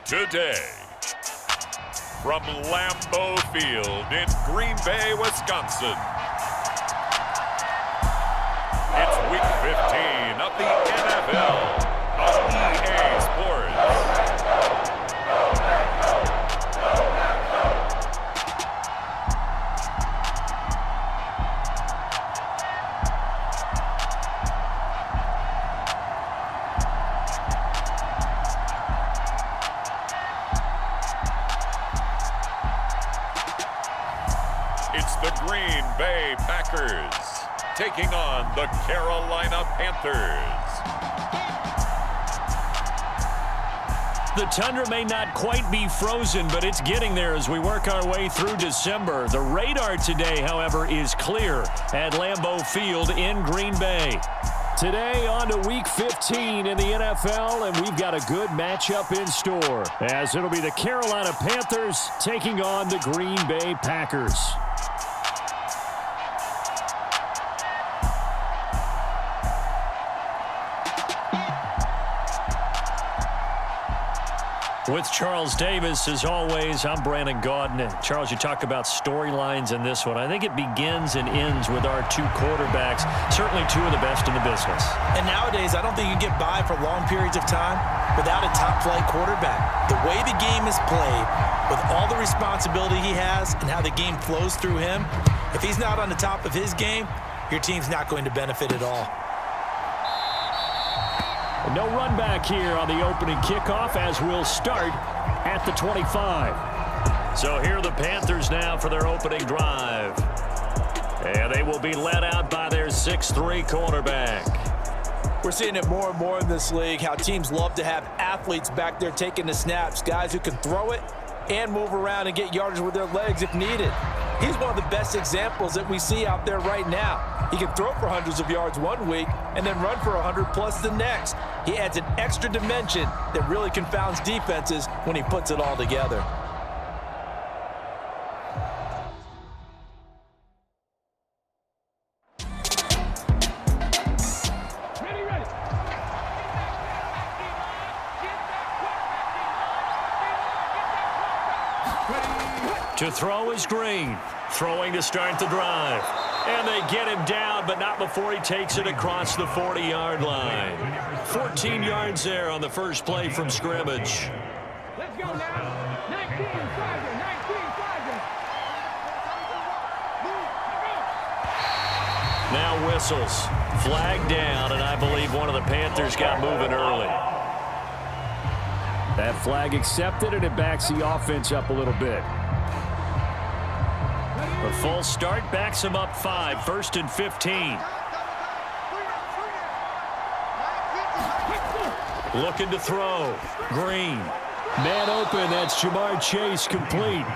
Today, from Lambeau Field in Green Bay, Wisconsin, it's Week 15 of the NFL on EA Sports. It's the Green Bay Packers taking on the Carolina Panthers. The tundra may not quite be frozen, but it's getting there as we work our way through December. The radar today, however, is clear at Lambeau Field in Green Bay. Today on to Week 15 in the NFL, and we've got a good matchup in store, as it'll be the Carolina Panthers taking on the Green Bay Packers. With Charles Davis, as always, I'm Brandon Gaudin. And Charles, you talk about storylines in this one. I think it begins and ends with our two quarterbacks, certainly two of the best in the business. And nowadays, I don't think you can get by for long periods of time without a top-flight quarterback. The way the game is played, with all the responsibility he has and how the game flows through him, if he's not on the top of his game, your team's not going to benefit at all. No run back here on the opening kickoff as we'll start at the 25. So here are the Panthers now for their opening drive. And they will be led out by their 6'3" quarterback. We're seeing it more and more in this league, how teams love to have athletes back there taking the snaps, guys who can throw it and move around and get yardage with their legs if needed. He's one of the best examples that we see out there right now. He can throw for hundreds of yards one week and then run for 100+ the next. He adds an extra dimension that really confounds defenses when he puts it all together. To throw is Green. Throwing to start the drive. And they get him down, but not before he takes it across the 40-yard line. 14 yards there on the first play from scrimmage. Let's go now. 19, Tiger, 19, Tiger. Now whistles. Flag down, and I believe one of the Panthers got moving early. That flag accepted, and it backs the offense up a little bit. A full start backs him up 5, 1st and 15. Looking to throw. Green. Man open, that's Jamar Chase, complete.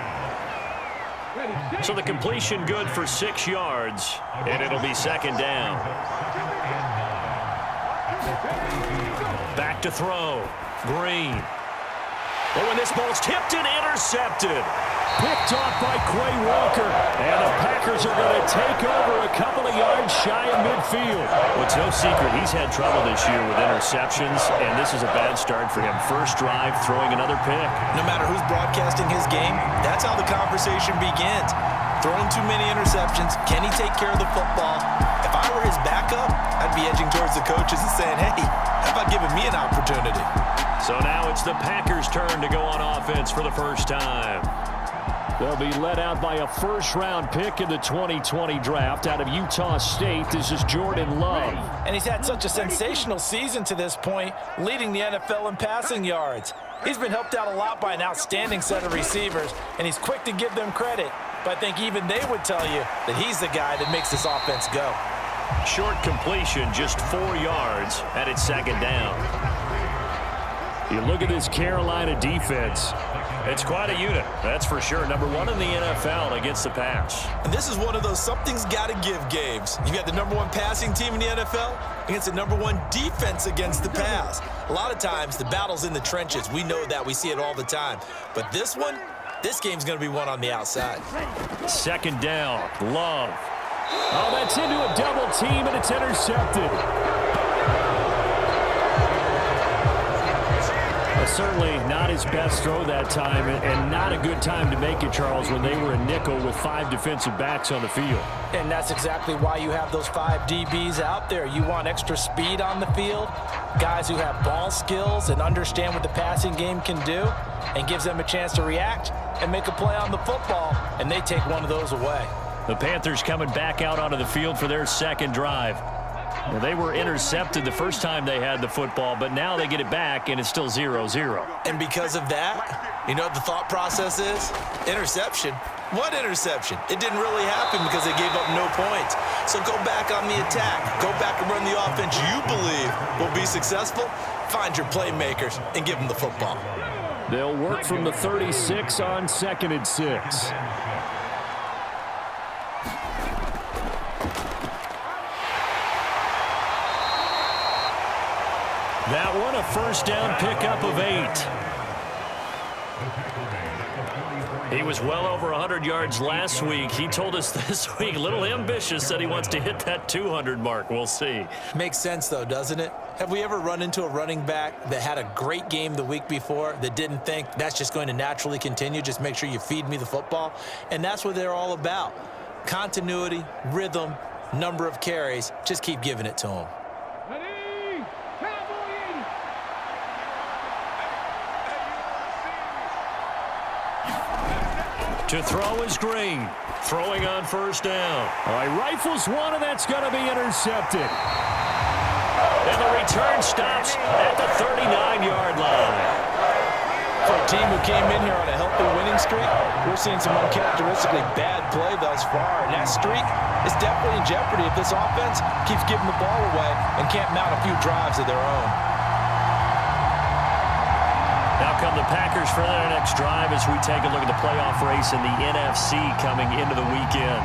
So the completion good for 6 yards, and it'll be second down. Back to throw. Green. Oh, and this ball's tipped and intercepted. Picked off by Quay Walker. And the Packers are going to take over a couple of yards shy of midfield. Well, it's no secret he's had trouble this year with interceptions, and this is a bad start for him. First drive, throwing another pick. No matter who's broadcasting his game, that's how the conversation begins. Throwing too many interceptions. Can he take care of the football? If I were his backup, I'd be edging towards the coaches and saying, hey, how about giving me an opportunity? So now it's the Packers' turn to go on offense for the first time. They'll be led out by a first-round pick in the 2020 draft out of Utah State. This is Jordan Love. And he's had such a sensational season to this point, leading the NFL in passing yards. He's been helped out a lot by an outstanding set of receivers, and he's quick to give them credit. But I think even they would tell you that he's the guy that makes this offense go. Short completion, just 4 yards, and it's second down. You look at this Carolina defense. It's quite a unit, that's for sure. Number 1 in the NFL against the pass. And this is one of those something's got to give games. You got the number 1 passing team in the NFL against the number 1 defense against the pass. A lot of times, the battle's in the trenches. We know that. We see it all the time. But this game's going to be won on the outside. Second down, Love. Oh, that's into a double team, and it's intercepted. Certainly not his best throw that time, and not a good time to make it, Charles, when they were a nickel with 5 defensive backs on the field. And that's exactly why you have those 5 DBs out there. You want extra speed on the field, guys who have ball skills and understand what the passing game can do, and gives them a chance to react and make a play on the football, and they take one of those away. The Panthers coming back out onto the field for their second drive. Well, they were intercepted the first time they had the football, but now they get it back, and it's still 0-0. And because of that, you know what the thought process is? Interception. What interception? It didn't really happen because they gave up no points. So go back on the attack. Go back and run the offense you believe will be successful. Find your playmakers and give them the football. They'll work from the 36 on 2nd and 6. That one a first down pickup of 8. He was well over 100 yards last week. He told us this week, a little ambitious, said he wants to hit that 200 mark. We'll see. Makes sense, though, doesn't it? Have we ever run into a running back that had a great game the week before that didn't think that's just going to naturally continue? Just make sure you feed me the football. And that's what they're all about. Continuity, rhythm, number of carries. Just keep giving it to them. To throw is Green. Throwing on first down. All right, rifles one, and that's going to be intercepted. And the return stops at the 39-yard line. For a team who came in here on a healthy winning streak, we're seeing some uncharacteristically bad play thus far. And that streak is definitely in jeopardy if this offense keeps giving the ball away and can't mount a few drives of their own. Now come the Packers for their next drive as we take a look at the playoff race in the NFC coming into the weekend.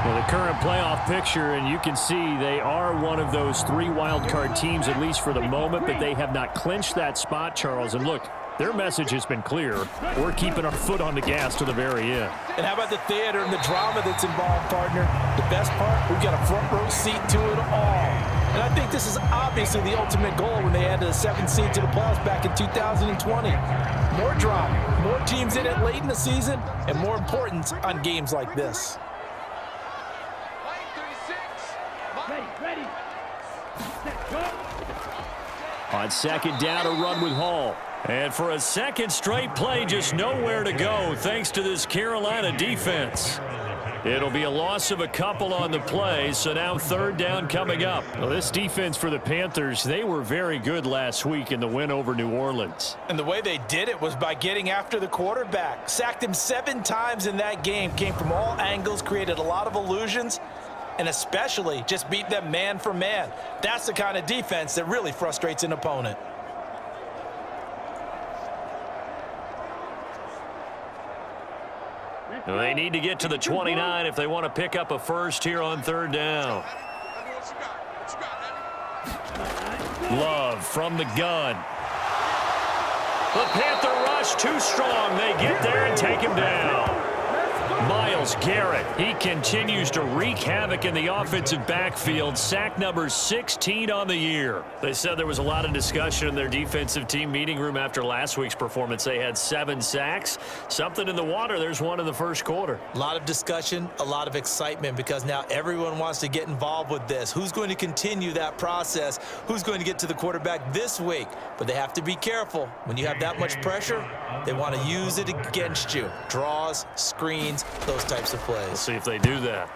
Well, the current playoff picture, and you can see they are one of those 3 wild card teams, at least for the moment, but they have not clinched that spot, Charles. And look, their message has been clear. We're keeping our foot on the gas to the very end. And how about the theater and the drama that's involved, partner? The best part, we've got a front row seat to it all. And I think this is obviously the ultimate goal when they added a 7th seed to the playoffs back in 2020. More drama, more teams in it late in the season, and more importance on games like this. Ready. On second down, a run with Hall. And for a second straight play, just nowhere to go thanks to this Carolina defense. It'll be a loss of a couple on the play, so now 3rd down coming up. Well, this defense for the Panthers, they were very good last week in the win over New Orleans. And the way they did it was by getting after the quarterback. Sacked him 7 times in that game, came from all angles, created a lot of illusions, and especially just beat them man for man. That's the kind of defense that really frustrates an opponent. They need to get to the 29 if they want to pick up a first here on 3rd down. Love from the gun. The Panther rush too strong. They get there and take him down. Myles Garrett, he continues to wreak havoc in the offensive backfield. Sack number 16 on the year. They said there was a lot of discussion in their defensive team meeting room after last week's performance. They had 7 sacks. Something in the water. There's one in the first quarter. A lot of discussion, a lot of excitement because now everyone wants to get involved with this. Who's going to continue that process? Who's going to get to the quarterback this week? But they have to be careful. When you have that much pressure, they want to use it against you. Draws, screens, those types of plays. We'll see if they do that.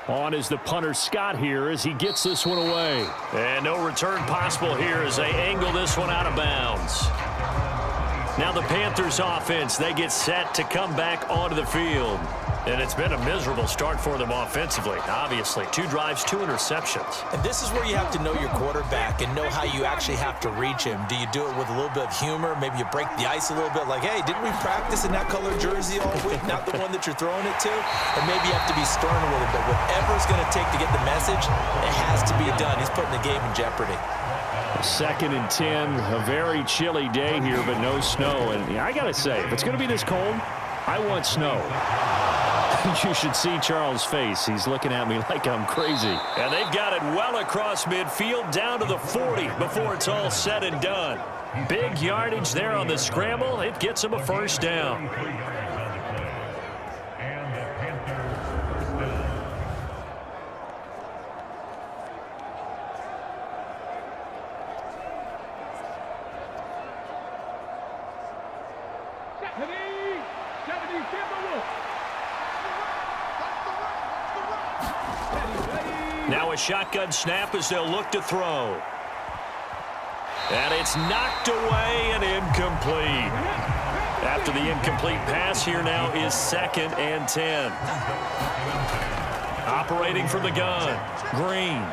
On is the punter Scott here as he gets this one away. And no return possible here as they angle this one out of bounds. Now the Panthers offense, they get set to come back onto the field. And it's been a miserable start for them offensively, obviously. 2 drives, 2 interceptions. And this is where you have to know your quarterback and know how you actually have to reach him. Do you do it with a little bit of humor? Maybe you break the ice a little bit like, hey, didn't we practice in that color jersey all week? Not the one that you're throwing it to? Or maybe you have to be stern with it. But whatever it's going to take to get the message, it has to be done. He's putting the game in jeopardy. 2nd and 10, a very chilly day here, but no snow. And I got to say, if it's going to be this cold, I want snow. You should see Charles' face. He's looking at me like I'm crazy. And they've got it well across midfield, down to the 40 before it's all said and done. Big yardage there on the scramble. It gets them a first down. Now a shotgun snap as they'll look to throw. And it's knocked away and incomplete. After the incomplete pass, here now is 2nd and 10. Operating from the gun, Green.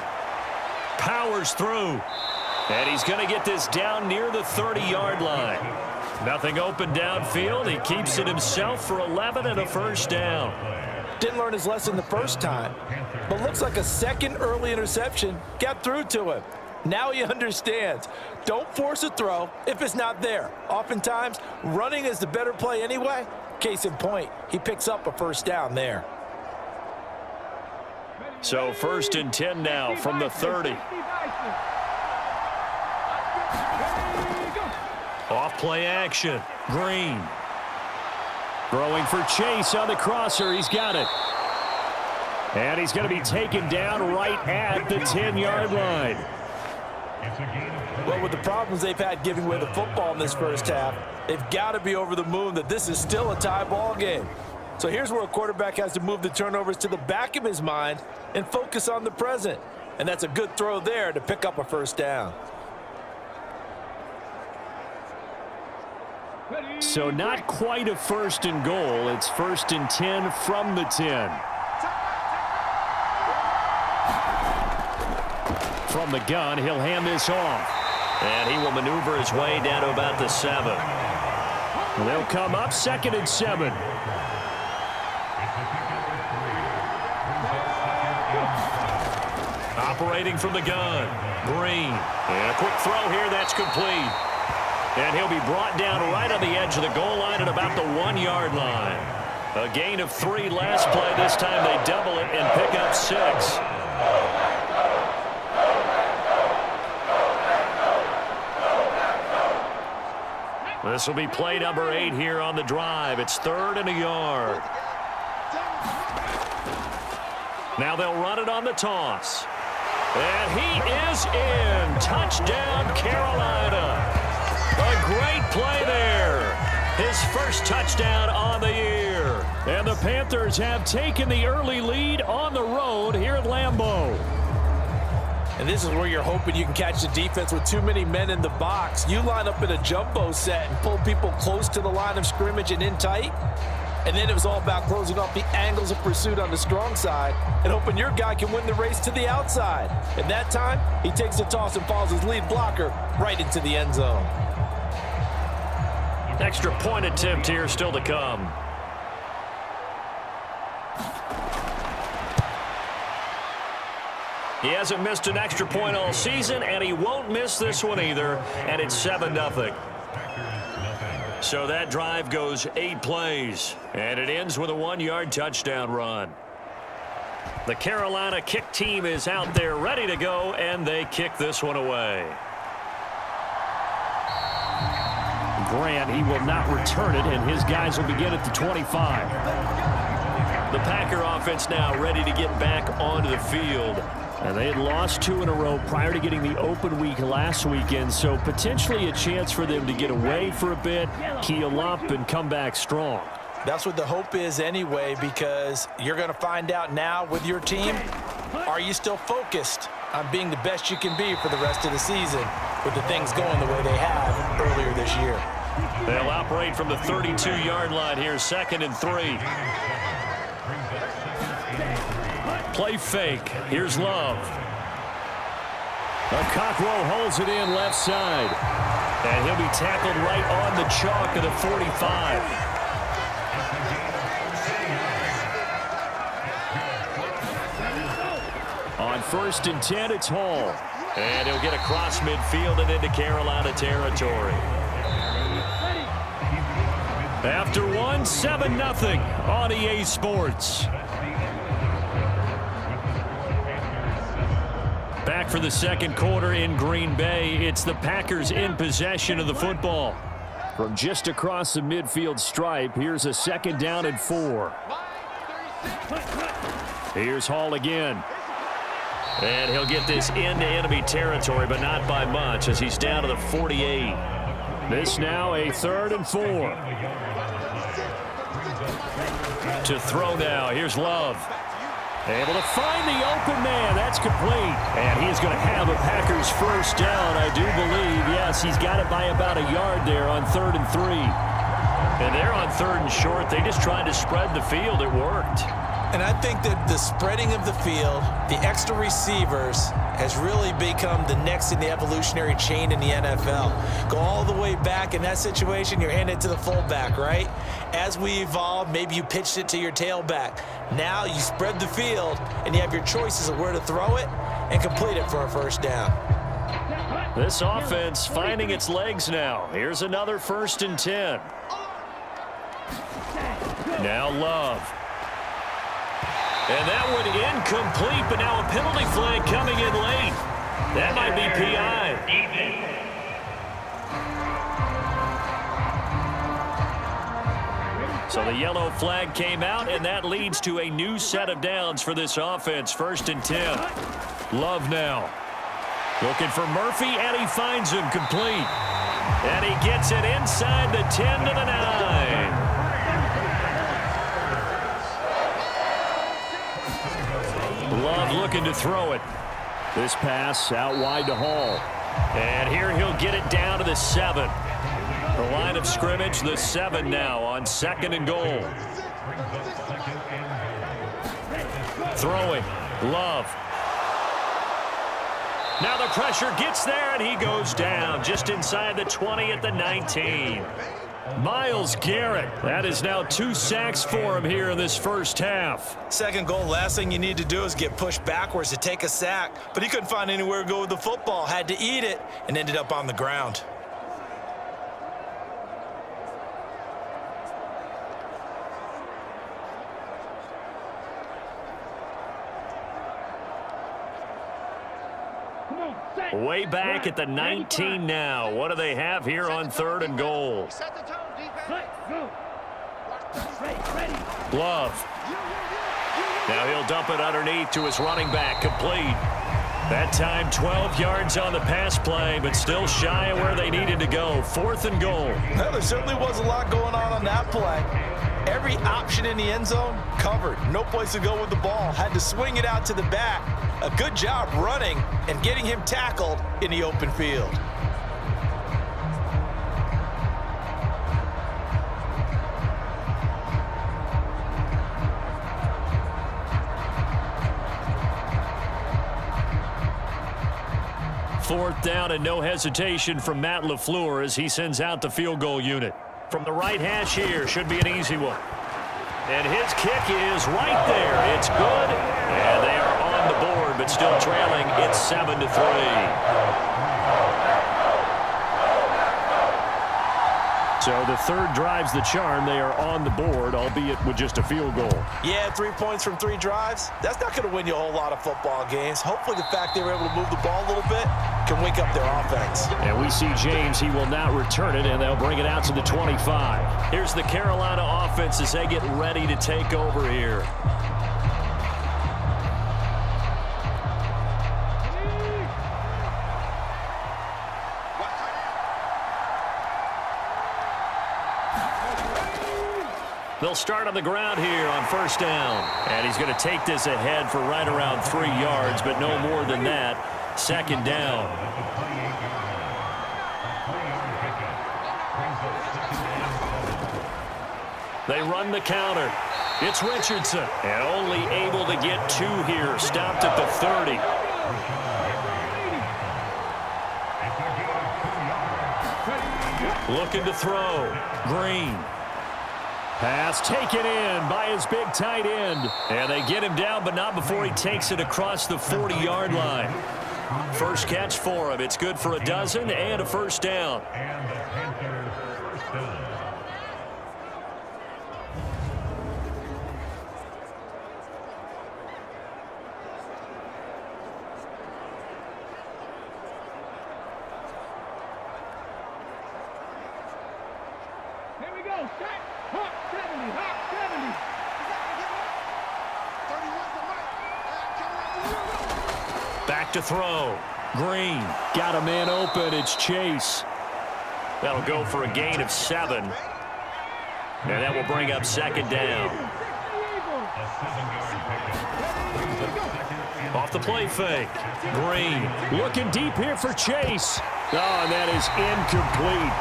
Powers through. And he's going to get this down near the 30-yard line. Nothing open downfield. He keeps it himself for 11 and a first down. Didn't learn his lesson the first time, but looks like a second early interception got through to him. Now he understands. Don't force a throw if it's not there. Oftentimes, running is the better play anyway. Case in point, he picks up a first down there. So 1st and 10 now from the 30. Off play action. Green. Throwing for Chase on the crosser. He's got it. And he's going to be taken down right at the 10-yard line. Well, with the problems they've had giving away the football in this first half, they've got to be over the moon that this is still a tie ball game. So here's where a quarterback has to move the turnovers to the back of his mind and focus on the present. And that's a good throw there to pick up a first down. So not quite a 1st and goal. It's 1st and 10 from the 10. From the gun, he'll hand this off. And he will maneuver his way down to about the 7. They'll come up 2nd and 7. Operating from the gun, Green. And a quick throw here, that's complete. And he'll be brought down right on the edge of the goal line at about the 1-yard line. A gain of 3 last play. This time they double it and pick up 6. This will be play number 8 here on the drive. It's 3rd and a yard. Now they'll run it on the toss. And he is in. Touchdown, Carolina. A great play there. His first touchdown on the year. And the Panthers have taken the early lead on the road here at Lambeau. And this is where you're hoping you can catch the defense with too many men in the box. You line up in a jumbo set and pull people close to the line of scrimmage and in tight. And then it was all about closing off the angles of pursuit on the strong side and hoping your guy can win the race to the outside. And that time, he takes the toss and follows his lead blocker right into the end zone. Extra point attempt here still to come. He hasn't missed an extra point all season, and he won't miss this one either, and it's 7-0. So that drive goes 8 plays, and it ends with a 1-yard touchdown run. The Carolina kick team is out there ready to go, and they kick this one away. Grant, he will not return it, and his guys will begin at the 25. The Packer offense now ready to get back onto the field. And they had lost 2 in a row prior to getting the open week last weekend, so potentially a chance for them to get away for a bit, heal up, and come back strong. That's what the hope is anyway, because you're going to find out now with your team, are you still focused on being the best you can be for the rest of the season with the things going the way they have earlier this year? They'll operate from the 32-yard line here, 2nd and 3. Play fake. Here's Love. Cockrell holds it in left side. And he'll be tackled right on the chalk of the 45. On 1st and 10, it's Hall. And he'll get across midfield and into Carolina territory. After 1, won 7-0 on EA Sports. Back for the second quarter in Green Bay. It's the Packers in possession of the football. From just across the midfield stripe, here's a 2nd down and 4. Here's Hall again. And he'll get this into enemy territory, but not by much as he's down to the 48. This now a 3rd and 4. To throw now. Here's Love. Able to find the open man. That's complete. And he's going to have a Packers first down, I do believe. Yes, he's got it by about a yard there on 3rd and 3. And they're on 3rd and short. They just tried to spread the field. It worked. And I think that the spreading of the field, the extra receivers, has really become the next in the evolutionary chain in the NFL. Go all the way back in that situation, you're handing it to the fullback, right? As we evolve, maybe you pitched it to your tailback. Now you spread the field, and you have your choices of where to throw it and complete it for a first down. This offense finding its legs now. Here's another 1st and 10. Now Love. And that one incomplete, but now a penalty flag coming in late. That might be PI. So the yellow flag came out, and that leads to a new set of downs for this offense. 1st and 10. Love now. Looking for Murphy, and he finds him complete. And he gets it inside the 10 to the 9. Love looking to throw it. This pass out wide to Hall. And here he'll get it down to the 7. The line of scrimmage, the 7 now on 2nd and goal. Throwing. Love. Now the pressure gets there, and he goes down just inside the 20 at the 19. Myles Garrett. That is now 2 sacks for him here in this first half. Second goal, last thing you need to do is get pushed backwards to take a sack. But he couldn't find anywhere to go with the football. Had to eat it and ended up on the ground. Way back at the 19 now. What do they have here on 3rd and goal? Love. Now he'll dump it underneath to his running back. Complete. That time 12 yards on the pass play, but still shy of where they needed to go. 4th and goal. Well, there certainly was a lot going on that play. Every option in the end zone covered. No place to go with the ball. Had to swing it out to the back. A good job running and getting him tackled in the open field. Fourth down and no hesitation from Matt LaFleur as he sends out the field goal unit. From the right hash here, should be an easy one. And his kick is right there. It's good. And they are on the board, but still trailing. It's 7-3. So the third drives the charm. They are on the board, albeit with just a field goal. Yeah, 3 points from 3 drives. That's not going to win you a whole lot of football games. Hopefully the fact they were able to move the ball a little bit can wake up their offense. And we see James. He will not return it, and they'll bring it out to the 25. Here's the Carolina offense as they get ready to take over here. They'll start on the ground here on first down. And he's going to take this ahead for right around 3 yards, but no more than that. Second down. They run the counter. It's Richardson. And only able to get 2 here. Stopped at the 30. Looking to throw. Green. Pass taken in by his big tight end. And they get him down, but not before he takes it across the 40-yard line. First catch for him. It's good for a dozen and a first down. go, set, hawk 70, hawk 70. Back to throw. Green got a man open. It's Chase. That'll go for a gain of 7. And that will bring up second down. Off the play fake. Green looking deep here for Chase. Oh, and that is incomplete.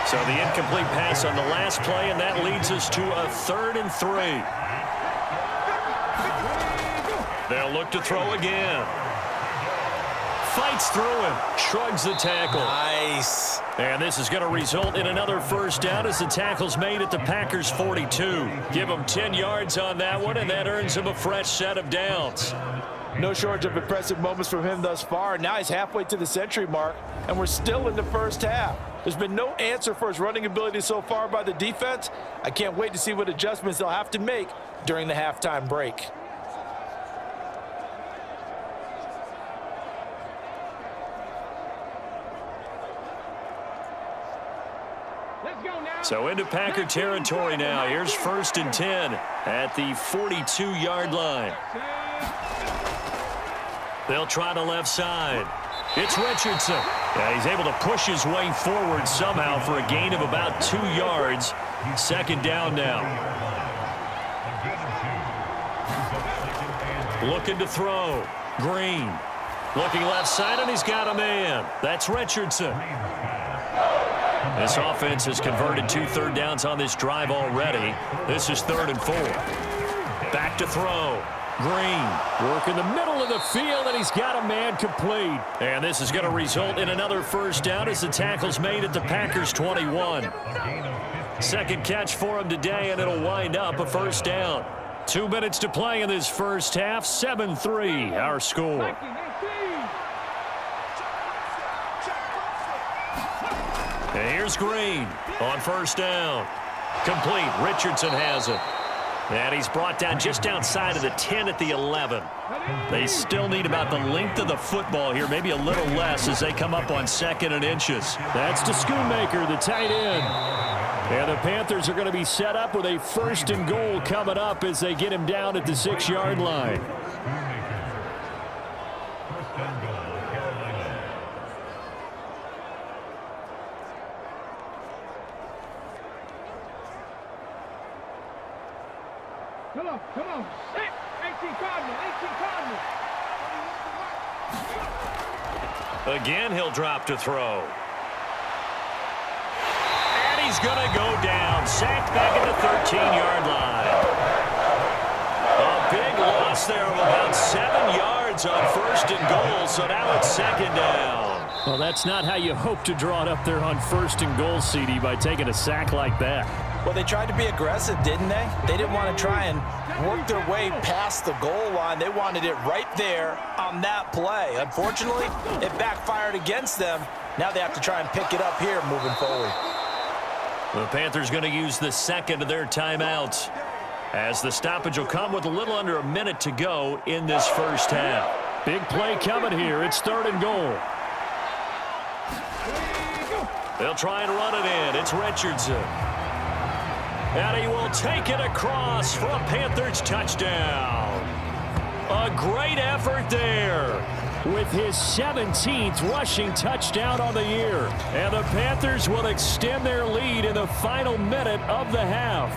So the incomplete pass on the last play, and that leads us to a 3rd and 3. They'll look to throw again. Fights through him. Shrugs the tackle. Nice. And this is going to result in another first down as the tackle's made at the Packers' 42. Give them 10 yards on that one, and that earns them a fresh set of downs. No shortage of impressive moments from him thus far. Now he's halfway to the century mark, and we're still in the first half. There's been no answer for his running ability so far by the defense. I can't wait to see what adjustments they'll have to make during the halftime break. So into Packer territory now. Here's 1st and 10 at the 42-yard line. They'll try the left side. It's Richardson. Yeah, he's able to push his way forward somehow for a gain of about 2 yards. Second down now. Looking to throw. Green. Looking left side, and he's got a man. That's Richardson. This offense has converted 2 third downs on this drive already. This is 3rd and 4. Back to throw. Green working the middle of the field, and he's got a man complete. And this is going to result in another first down as the tackle's made at the Packers' 21. Second catch for him today, and it'll wind up a first down. 2 minutes to play in this first half. 7-3 our score. And here's Green on first down. Complete. Richardson has it. And he's brought down just outside of the 10 at the 11. They still need about the length of the football here, maybe a little less as they come up on 2nd and inches. That's to Schoonmaker, the tight end. And the Panthers are going to be set up with a 1st and goal coming up as they get him down at the 6-yard line. Come on, set, 18 Cardinal, 18 Cardinal. Again, he'll drop to throw. And he's going to go down. Sacked back at the 13-yard line. A big loss there of about 7 yards on 1st and goal, so now it's 2nd down. Well, that's not how you hope to draw it up there on 1st and goal, CD, by taking a sack like that. Well, they tried to be aggressive, didn't they? They didn't want to try and work their way past the goal line. They wanted it right there on that play. Unfortunately, it backfired against them. Now they have to try and pick it up here moving forward. The Panthers going to use the 2nd of their timeouts as the stoppage will come with a little under a minute to go in this first half. Big play coming here. It's 3rd and goal. They'll try and run it in. It's Richardson. And he will take it across for a Panthers touchdown. A great effort there with his 17th rushing touchdown on the year. And the Panthers will extend their lead in the final minute of the half.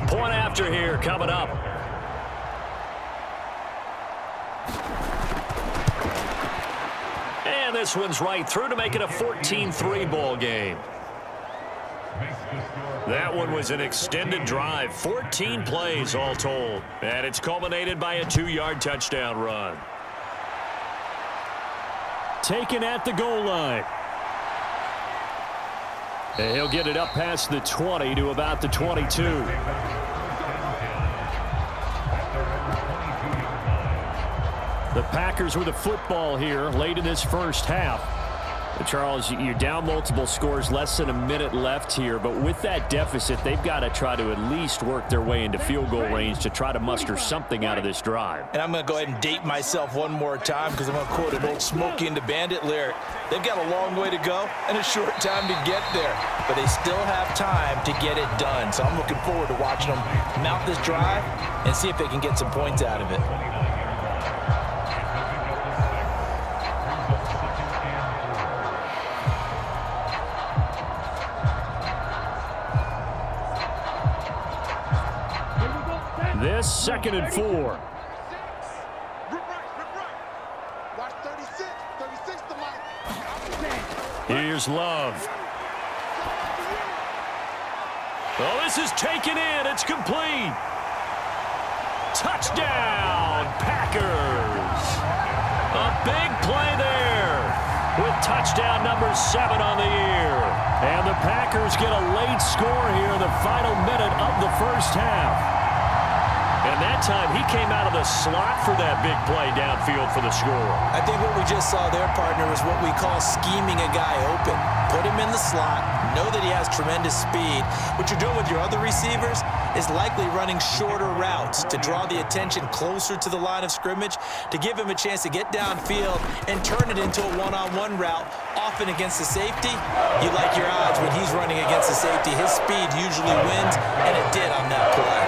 Point after here coming up. And this one's right through to make it a 14-3 ball game. That one was an extended drive, 14 plays all told. And it's culminated by a 2-yard touchdown run. Taken at the goal line. And he'll get it up past the 20 to about the 22. The Packers with the football here late in this first half. Charles, you're down multiple scores, less than a minute left here, but with that deficit, they've got to try to at least work their way into field goal range to try to muster something out of this drive. And I'm going to go ahead and date myself one more time because I'm going to quote an old Smokey and the Bandit lyric. They've got a long way to go and a short time to get there, but they still have time to get it done. So I'm looking forward to watching them mount this drive and see if they can get some points out of it. This 2nd and 4. Watch 36 to Mike. Here's Love. Oh, this is taken in. It's complete. Touchdown, Packers. A big play there with touchdown number 7 on the year. And the Packers get a late score here in the final minute of the first half. And that time, he came out of the slot for that big play downfield for the score. I think what we just saw there, partner, is what we call scheming a guy open. Put him in the slot, know that he has tremendous speed. What you're doing with your other receivers is likely running shorter routes to draw the attention closer to the line of scrimmage, to give him a chance to get downfield and turn it into a one-on-one route, often against the safety. You like your odds when he's running against the safety. His speed usually wins, and it did on that play.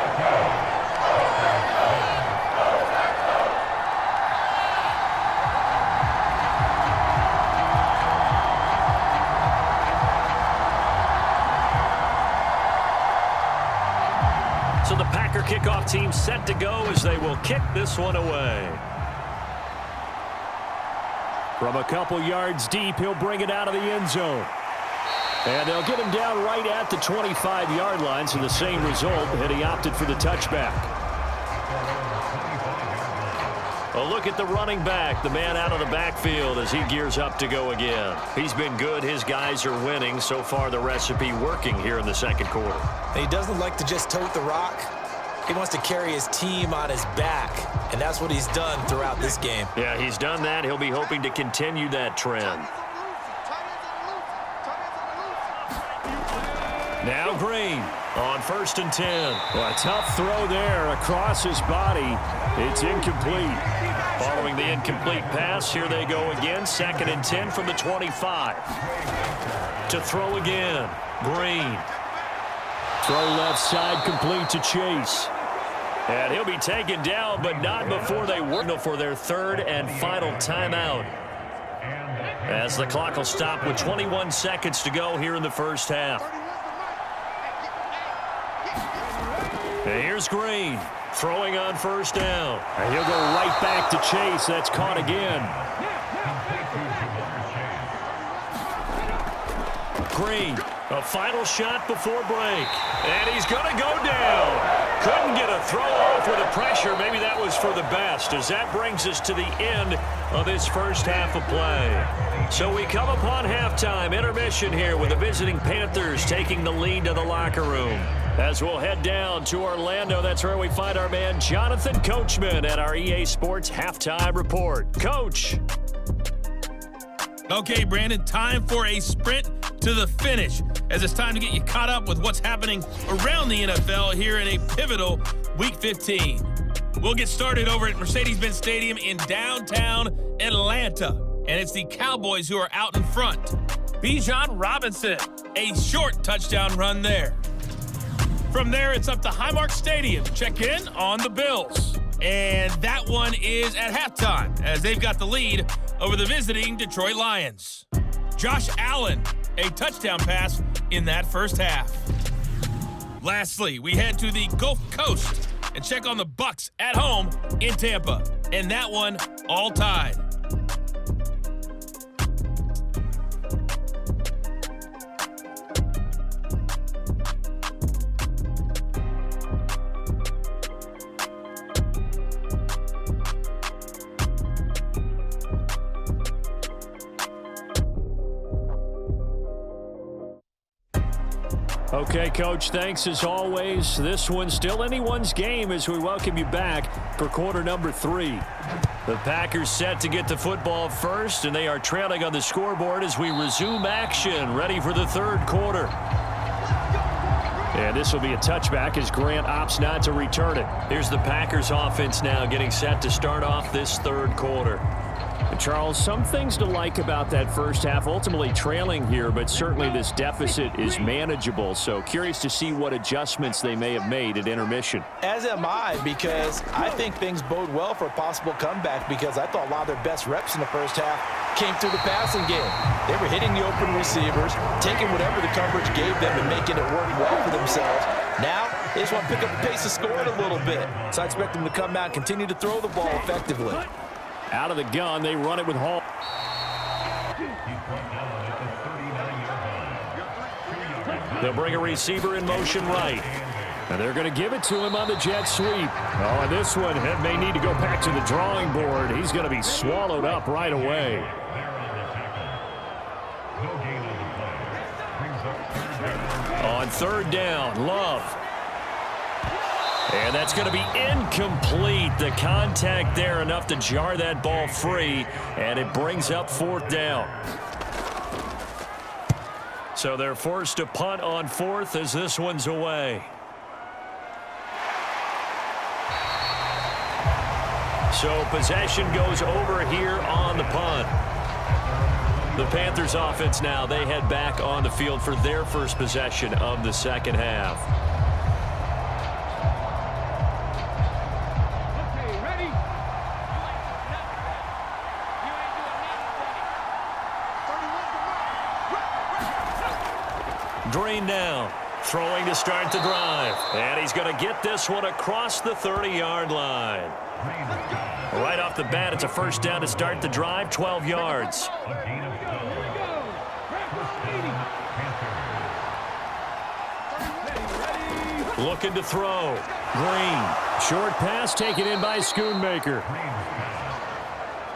So the Packer kickoff team set to go as they will kick this one away. From a couple yards deep, he'll bring it out of the end zone. And they'll get him down right at the 25-yard line, so the same result had he opted for the touchback. A look at the running back, the man out of the backfield as he gears up to go again. He's been good. His guys are winning. So far, the recipe working here in the second quarter. He doesn't like to just tote the rock. He wants to carry his team on his back, and that's what he's done throughout this game. Yeah, he's done that. He'll be hoping to continue that trend. Now Green on 1st and 10. Well, a tough throw there across his body. It's incomplete. Following the incomplete pass, here they go again. 2nd and 10 from the 25. To throw again. Green. Throw left side complete to Chase. And he'll be taken down, but not before they work for their 3rd and final timeout. As the clock will stop with 21 seconds to go here in the first half. And here's Green throwing on 1st down. And he'll go right back to Chase. That's caught again. Green, a final shot before break. And he's going to go down. Couldn't get a throw off with the pressure. Maybe that was for the best, as that brings us to the end of this first half of play. So we come upon halftime, intermission here with the visiting Panthers taking the lead to the locker room. As we'll head down to Orlando, that's where we find our man Jonathan Coachman at our EA Sports Halftime Report. Coach. Okay, Brandon, time for a sprint to the finish, as it's time to get you caught up with what's happening around the NFL here in a pivotal Week 15. We'll get started over at Mercedes-Benz Stadium in downtown Atlanta, and it's the Cowboys who are out in front. Bijan Robinson, a short touchdown run there. From there, it's up to Highmark Stadium to check in on the Bills. And that one is at halftime, as they've got the lead over the visiting Detroit Lions. Josh Allen, a touchdown pass in that first half. Lastly, we head to the Gulf Coast and check on the Bucs at home in Tampa. And that one all tied. Okay, Coach, thanks as always. This one's still anyone's game as we welcome you back for quarter number 3. The Packers set to get the football first, and they are trailing on the scoreboard as we resume action, ready for the third quarter. And this will be a touchback as Grant opts not to return it. Here's the Packers offense now getting set to start off this third quarter. And Charles, some things to like about that first half, ultimately trailing here, but certainly this deficit is manageable. So curious to see what adjustments they may have made at intermission. As am I, because I think things bode well for a possible comeback, because I thought a lot of their best reps in the first half came through the passing game. They were hitting the open receivers, taking whatever the coverage gave them and making it work well for themselves. Now, they just want to pick up the pace of scoring a little bit. So I expect them to come out and continue to throw the ball effectively. Out of the gun, they run it with Hall. They'll bring a receiver in motion right. And they're going to give it to him on the jet sweep. Oh, and this one may need to go back to the drawing board. He's going to be swallowed up right away. On third down, Love. And that's going to be incomplete. The contact there enough to jar that ball free, and it brings up fourth down. So they're forced to punt on fourth as this one's away. So possession goes over here on the punt. The Panthers offense now, they head back on the field for their first possession of the second half. Green now, throwing to start the drive. And he's going to get this one across the 30-yard line. Right off the bat, it's a first down to start the drive, 12 yards. Looking to throw. Green. Short pass taken in by Schoonmaker.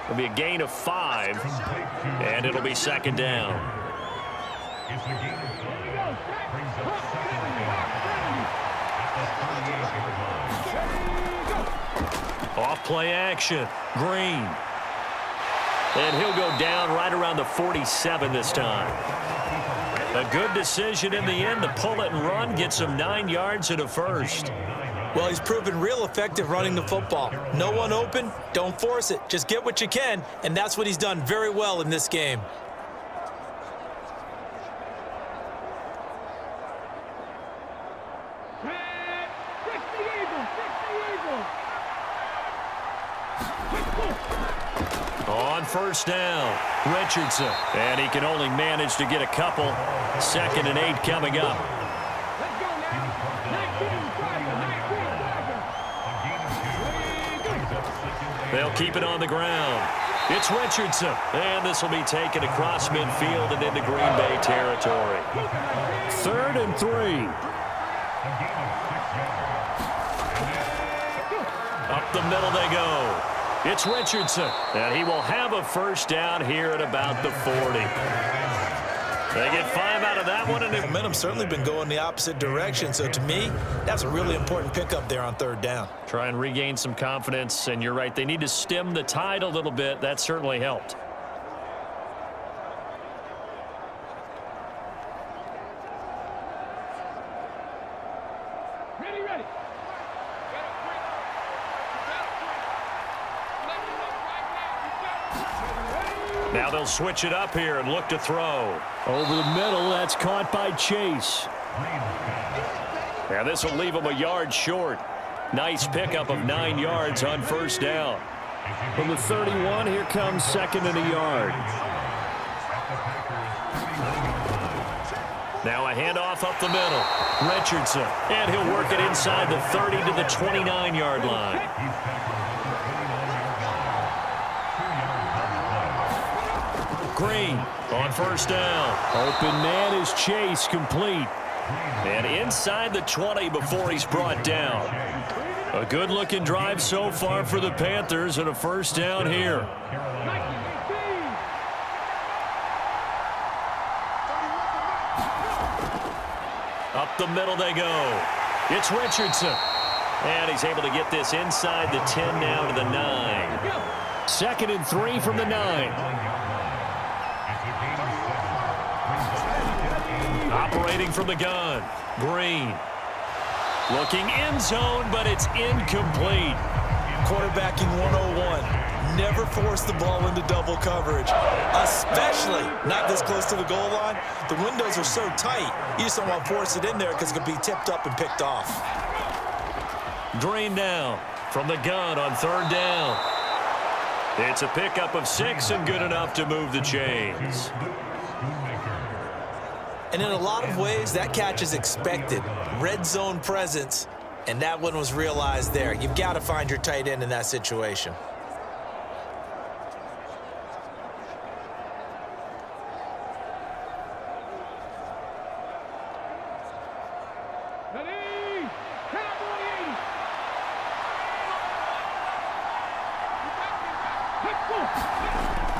It'll be a gain of 5, and it'll be second down. Off play action. Green. And he'll go down right around the 47 this time. A good decision in the end to pull it and run, get some 9 yards and a first. Well, he's proven real effective running the football. No one open, don't force it. Just get what you can, and that's what he's done very well in this game. On first down, Richardson. And he can only manage to get a couple. 2nd and 8 coming up. They'll keep it on the ground. It's Richardson. And this will be taken across midfield and into Green Bay territory. 3rd and 3. Up the middle they go. It's Richardson, and he will have a first down here at about the 40. They get 5 out of that one. And momentum's certainly been going the opposite direction, so to me, that's a really important pickup there on third down. Try and regain some confidence, and you're right, they need to stem the tide a little bit. That certainly helped. Now they'll switch it up here and look to throw. Over the middle, that's caught by Chase. And this will leave him a yard short. Nice pickup of 9 yards on first down. From the 31, here comes 2nd and a yard. Now a handoff up the middle. Richardson, and he'll work it inside the 30 to the 29-yard line. Green on first down. Open man is Chase, complete. And inside the 20 before he's brought down. A good-looking drive so far for the Panthers and a first down here. Up the middle they go. It's Richardson. And he's able to get this inside the 10 now to the 9. 2nd and 3 from the 9. Operating from the gun. Green. Looking end zone, but it's incomplete. Quarterbacking 101. Never force the ball into double coverage, especially not this close to the goal line. The windows are so tight, you just don't want to force it in there because it could be tipped up and picked off. Green down from the gun on 3rd down. It's a pickup of 6 and good enough to move the chains. And in a lot of ways, that catch is expected. Red zone presence, and that one was realized there. You've got to find your tight end in that situation.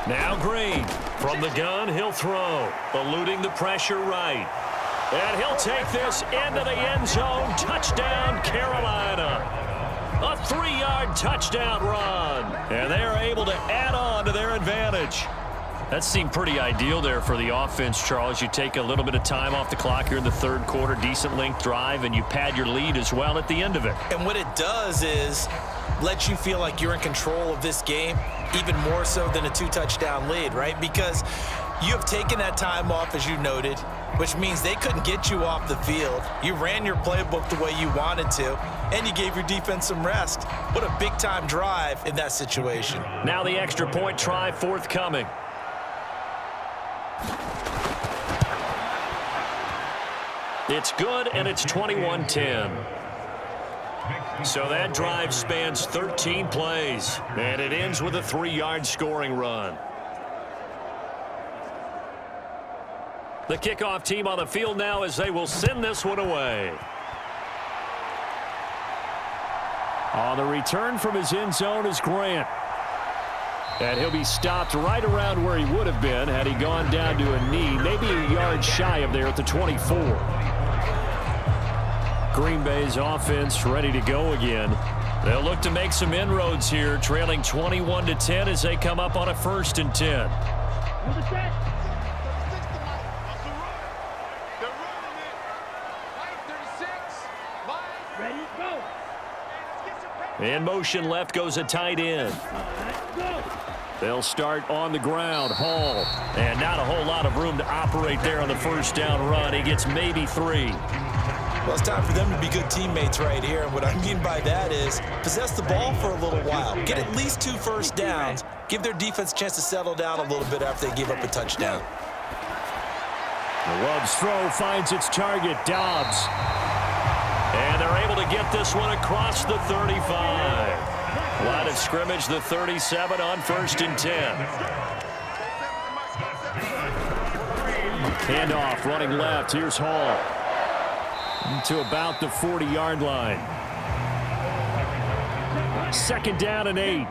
Now Green. From the gun, he'll throw. Eluding the pressure right. And he'll take this into the end zone. Touchdown, Carolina. A 3-yard touchdown run. And they're able to add on to their advantage. That seemed pretty ideal there for the offense, Charles. You take a little bit of time off the clock here in the 3rd quarter, decent length drive, and you pad your lead as well at the end of it. And what it does is let you feel like you're in control of this game, even more so than a 2-touchdown lead, right? Because you have taken that time off, as you noted, which means they couldn't get you off the field. You ran your playbook the way you wanted to, and you gave your defense some rest. What a big-time drive in that situation. Now the extra point try forthcoming. It's good, and it's 21-10. So that drive spans 13 plays, and it ends with a 3-yard scoring run. The kickoff team on the field now as they will send this one away. On the return from his end zone is Grant. And he'll be stopped right around where he would have been had he gone down to a knee, maybe a yard shy of there at the 24. Green Bay's offense ready to go again. They'll look to make some inroads here, trailing 21-10 as they come up on a 1st and 10. In motion left goes a tight end. They'll start on the ground. Hall. And not a whole lot of room to operate there on the 1st down run. He gets maybe 3. Well, it's time for them to be good teammates right here. And what I mean by that is possess the ball for a little while. Get at least 2 first downs. Give their defense a chance to settle down a little bit after they give up a touchdown. The Love's throw finds its target, Dobbs. And they're able to get this one across the 35. Line of scrimmage, the 37 on 1st and 10. Handoff running left. Here's Hall. To about the 40-yard line. 2nd down and 8.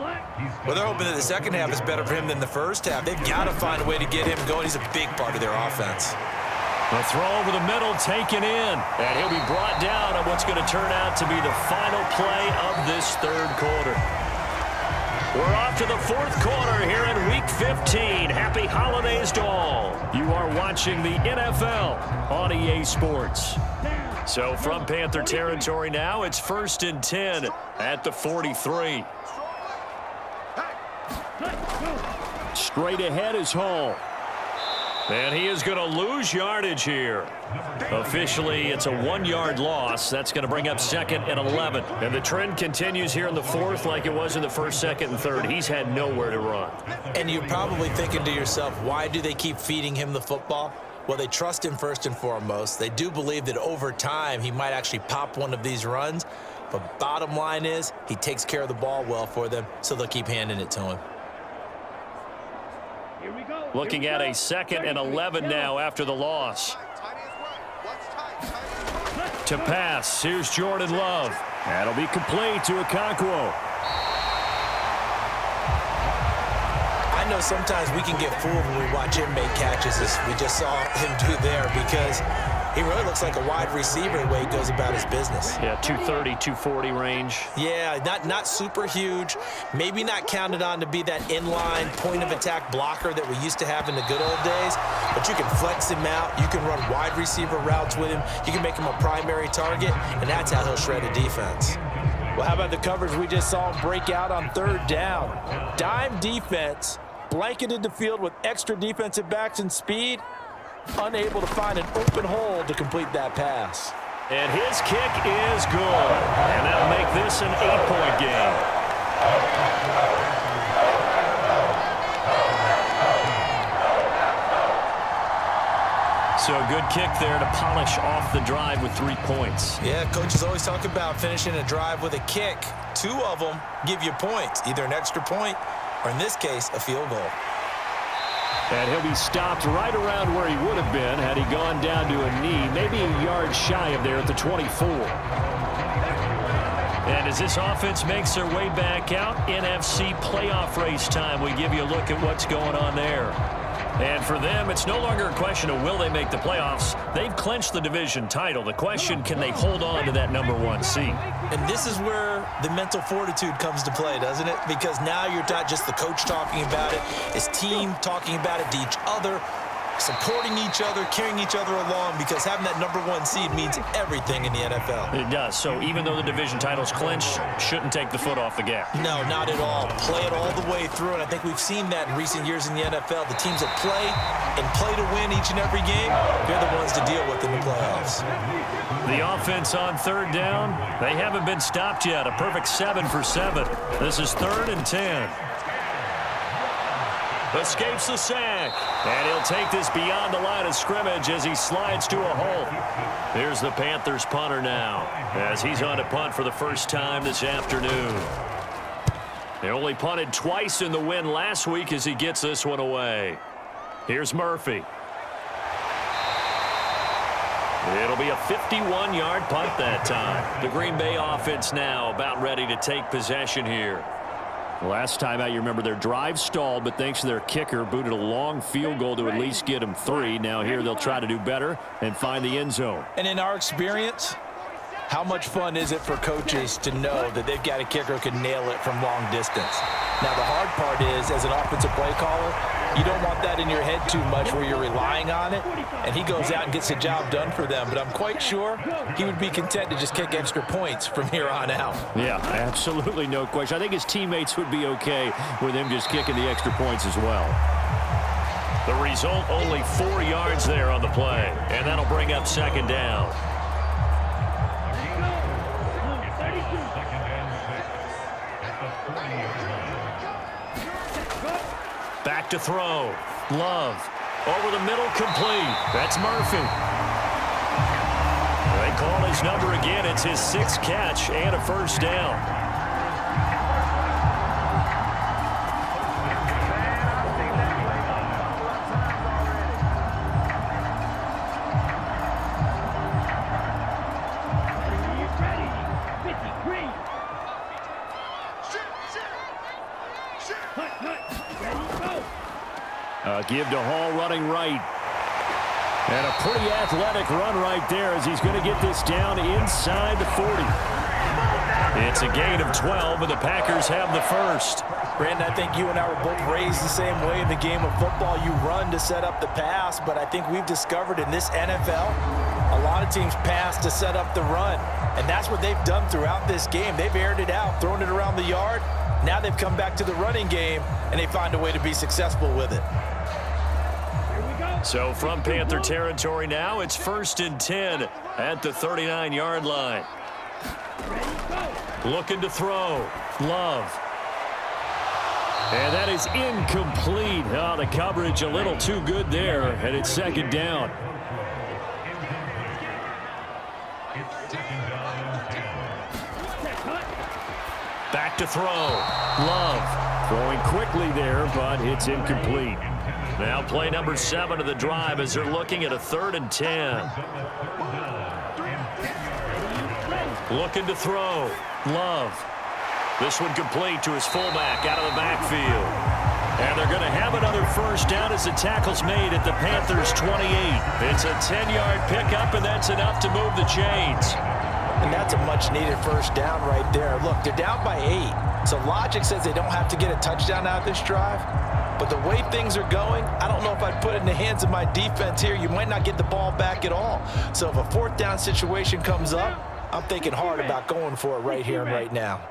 Well, they're hoping that the second half is better for him than the first half. They've got to find a way to get him going. He's a big part of their offense. The throw over the middle taken in. And he'll be brought down on what's going to turn out to be the final play of this 3rd quarter. We're off to the 4th quarter here in Week 15. Happy holidays to all. You are watching the NFL on EA Sports. So from Panther territory now, it's 1st and 10 at the 43. Straight ahead is Hall. And he is going to lose yardage here. Officially, it's a 1-yard loss. That's going to bring up 2nd and 11. And the trend continues here in the 4th like it was in the 1st, 2nd, and 3rd. He's had nowhere to run. And you're probably thinking to yourself, why do they keep feeding him the football? Well, they trust him first and foremost. They do believe that over time he might actually pop one of these runs. But bottom line is he takes care of the ball well for them, so they'll keep handing it to him. Looking at a 2nd and 11 now after the loss. To pass, here's Jordan Love. That'll be complete to Okonkwo. I I know sometimes we can get fooled when we watch him make catches, as we just saw him do there, because he really looks like a wide receiver the way he goes about his business. Yeah, 230, 240 range. Yeah, not super huge. Maybe not counted on to be that inline point-of-attack blocker that we used to have in the good old days, but you can flex him out. You can run wide receiver routes with him. You can make him a primary target, and that's how he'll shred a defense. Well, how about the coverage we just saw him break out on third down? Dime defense, blanketed the field with extra defensive backs and speed, unable to find an open hole to complete that pass. And his kick is good. And that'll make this an 8-point game. So a good kick there to polish off the drive with 3 points. Yeah, coaches always talk about finishing a drive with a kick. 2 of them give you points, either an extra point or, in this case, a field goal. And he'll be stopped right around where he would have been had he gone down to a knee, maybe a yard shy of there at the 24. And as this offense makes their way back out, NFC playoff race time, we give you a look at what's going on there. And for them, it's no longer a question of will they make the playoffs. They've clinched the division title. The question, can they hold on to that #1 seed? And this is where the mental fortitude comes to play, doesn't it? Because now you're not just the coach talking about it, it's team talking about it to each other, supporting each other, carrying each other along, because having that #1 seed means everything in the NFL. It does. So even though the division title's clinched, shouldn't take the foot off the gas. No, not at all. Play it all the way through, and I think we've seen that in recent years in the NFL. The teams that play and play to win each and every game, they're the ones to deal with in the playoffs. The offense on third down, they haven't been stopped yet. A perfect 7 for 7. This is 3rd and 10. Escapes the sack, and he'll take this beyond the line of scrimmage as he slides to a halt. Here's the Panthers punter now, as he's on to punt for the first time this afternoon. They only punted twice in the win last week as he gets this one away. Here's Murphy. It'll be a 51-yard punt that time. The Green Bay offense now about ready to take possession here. Last time out, you remember their drive stalled, but thanks to their kicker, booted a long field goal to at least get them 3. Now here they'll try to do better and find the end zone. And in our experience, how much fun is it for coaches to know that they've got a kicker who can nail it from long distance? Now, the hard part is, as an offensive play caller, you don't want that in your head too much where you're relying on it, and he goes out and gets the job done for them. But I'm quite sure he would be content to just kick extra points from here on out. Yeah, absolutely no question. I think his teammates would be okay with him just kicking the extra points as well. The result, only 4 yards there on the play, and that'll bring up 2nd down. Back to throw. Love. Over the middle, complete. That's Murphy. They call his number again. It's his 6th catch and a first down. Give to Hall running right. And a pretty athletic run right there as he's going to get this down inside the 40. It's a gain of 12, and the Packers have the first. Brandon, I think you and I were both raised the same way in the game of football. You run to set up the pass, but I think we've discovered in this NFL, a lot of teams pass to set up the run. And that's what they've done throughout this game. They've aired it out, thrown it around the yard. Now they've come back to the running game, and they find a way to be successful with it. So from Panther territory now, it's 1st and 10 at the 39-yard line. Looking to throw. Love. And that is incomplete. Oh, the coverage a little too good there, and it's 2nd down. Back to throw. Love. Throwing quickly there, but it's incomplete. Now play number 7 of the drive as they're looking at a 3rd and 10. Looking to throw. Love. This one complete to his fullback out of the backfield. And they're going to have another first down as the tackle's made at the Panthers' 28. It's a 10-yard pickup, and that's enough to move the chains. And that's a much-needed first down right there. Look, they're down by 8. So logic says they don't have to get a touchdown out of this drive. But the way things are going, I don't know if I'd put it in the hands of my defense here. You might not get the ball back at all. So if a fourth down situation comes up, I'm thinking hard about going for it right here and right now.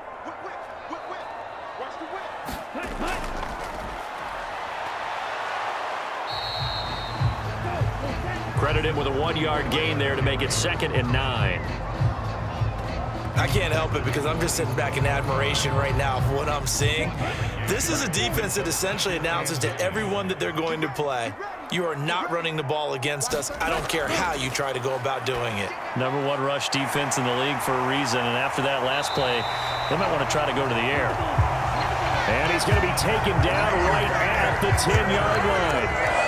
Credit him with a 1-yard gain there to make it 2nd and 9. I can't help it because I'm just sitting back in admiration right now of what I'm seeing. This is a defense that essentially announces to everyone that they're going to play, you are not running the ball against us. I don't care how you try to go about doing it. Number 1 rush defense in the league for a reason, and after that last play, they might want to try to go to the air. And he's going to be taken down right at the 10-yard line.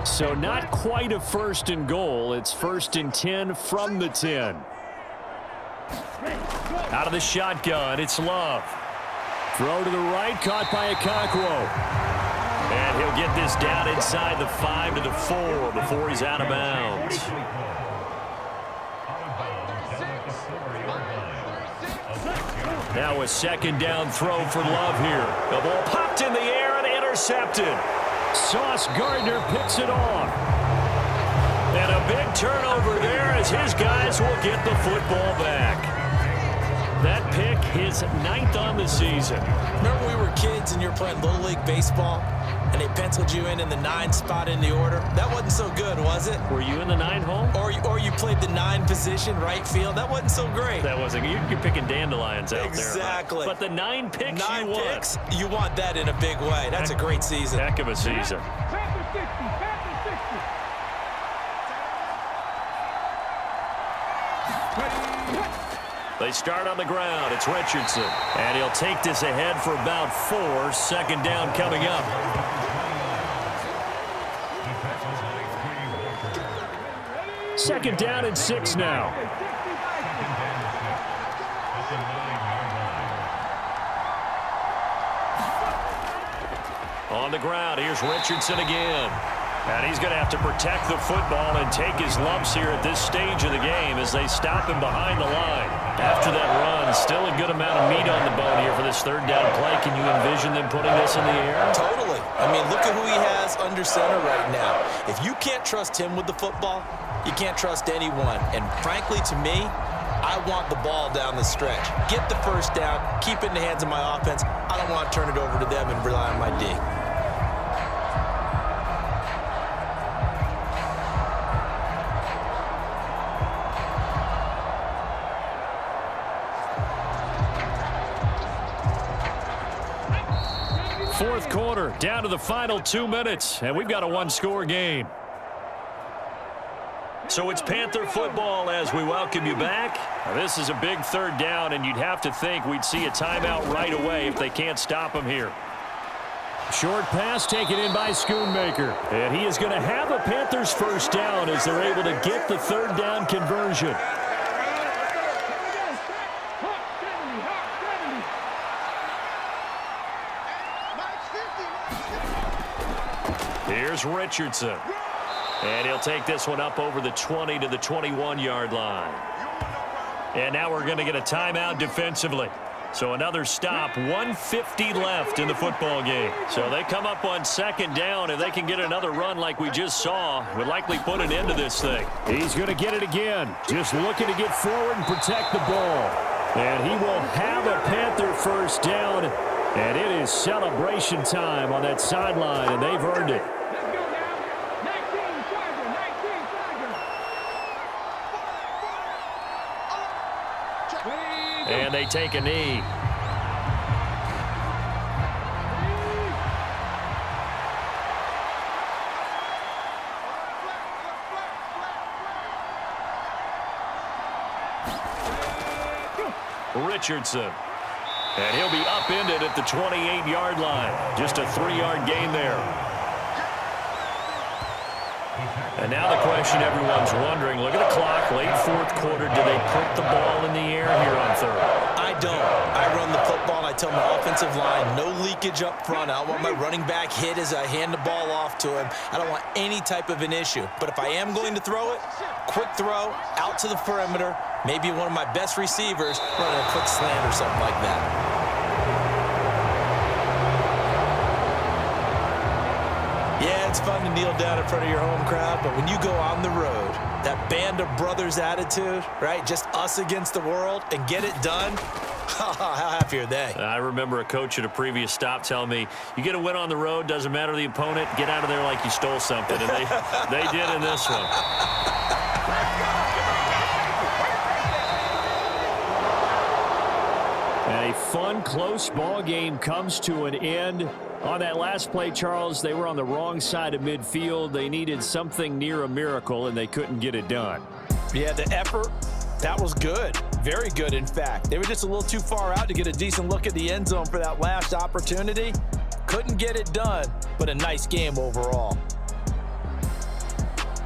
So not quite a 1st and goal. It's 1st and 10 from the 10. Out of the shotgun, it's Love. Throw to the right, caught by Okonkwo. And he'll get this down inside the 5 to the 4 before he's out of bounds. Now a 2nd down throw for Love here. The ball popped in the air and intercepted. Sauce Gardner picks it off. And a big turnover there as his guys will get the football back. That pick, his 9th on the season. Remember we were kids and you were playing Little League Baseball and they penciled you in the 9 spot in the order? That wasn't so good, was it? Were you in the 9 hole? Or you played the 9 position, right field? That wasn't so great. That wasn't. You're picking dandelions out there. Exactly. But the 9 picks 9 you want. picks, you want that in a big way. That's a great season. Heck of a season. Panthers 60, Panthers 60. They start on the ground. It's Richardson. And he'll take this ahead for about 4. 2nd down coming up. Second down and 6 now. On the ground, here's Richardson again. And he's going to have to protect the football and take his lumps here at this stage of the game as they stop him behind the line. After that run, still a good amount of meat on the bone here for this 3rd down play. Can you envision them putting this in the air? Totally. I mean, look at who he has under center right now. If you can't trust him with the football, you can't trust anyone. And frankly, to me, I want the ball down the stretch. Get the first down, keep it in the hands of my offense. I don't want to turn it over to them and rely on my D. Fourth quarter, down to the final 2 minutes, and we've got a 1-score game. So it's Panther football as we welcome you back. Now, this is a big 3rd down, and you'd have to think we'd see a timeout right away if they can't stop him here. Short pass taken in by Schoonmaker. And he is going to have a Panthers first down as they're able to get the 3rd down conversion. Here's Richardson. And he'll take this one up over the 20 to the 21-yard line. And now we're going to get a timeout defensively. So another stop, 1:50 left in the football game. So they come up on 2nd down. If they can get another run like we just saw, would likely put an end to this thing. He's going to get it again. Just looking to get forward and protect the ball. And he will have a Panther first down. And it is celebration time on that sideline, and they've earned it. And they take a knee. Richardson. And he'll be upended at the 28-yard line. Just a 3-yard gain there. And now the question everyone's wondering, look at the clock, late fourth quarter, do they put the ball in the air here on third? I don't. I run the football, and I tell my offensive line, no leakage up front. I don't want my running back hit as I hand the ball off to him. I don't want any type of an issue. But if I am going to throw it, quick throw, out to the perimeter, maybe one of my best receivers running a quick slant or something like that. Yeah, it's fun to kneel down in front of your home crowd, but when you go on the road, that band of brothers attitude, right, just us against the world, and get it done, how happy are they? I remember a coach at a previous stop telling me, you get a win on the road, doesn't matter the opponent, get out of there like you stole something, and they did in this one. A fun, close ball game comes to an end. On that last play, Charles, they were on the wrong side of midfield. They needed something near a miracle, and they couldn't get it done. Yeah, the effort, that was good. Very good, in fact. They were just a little too far out to get a decent look at the end zone for that last opportunity. Couldn't get it done, but a nice game overall.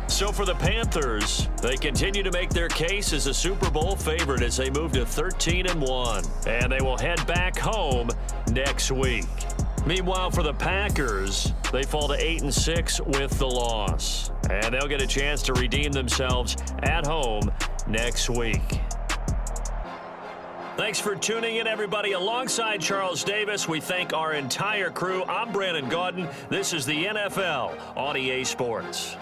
So for the Panthers, they continue to make their case as a Super Bowl favorite as they move to 13-1. And they will head back home next week. Meanwhile, for the Packers, they fall to 8-6 with the loss. And they'll get a chance to redeem themselves at home next week. Thanks for tuning in, everybody. Alongside Charles Davis, we thank our entire crew. I'm Brandon Gaudin. This is the NFL on EA Sports.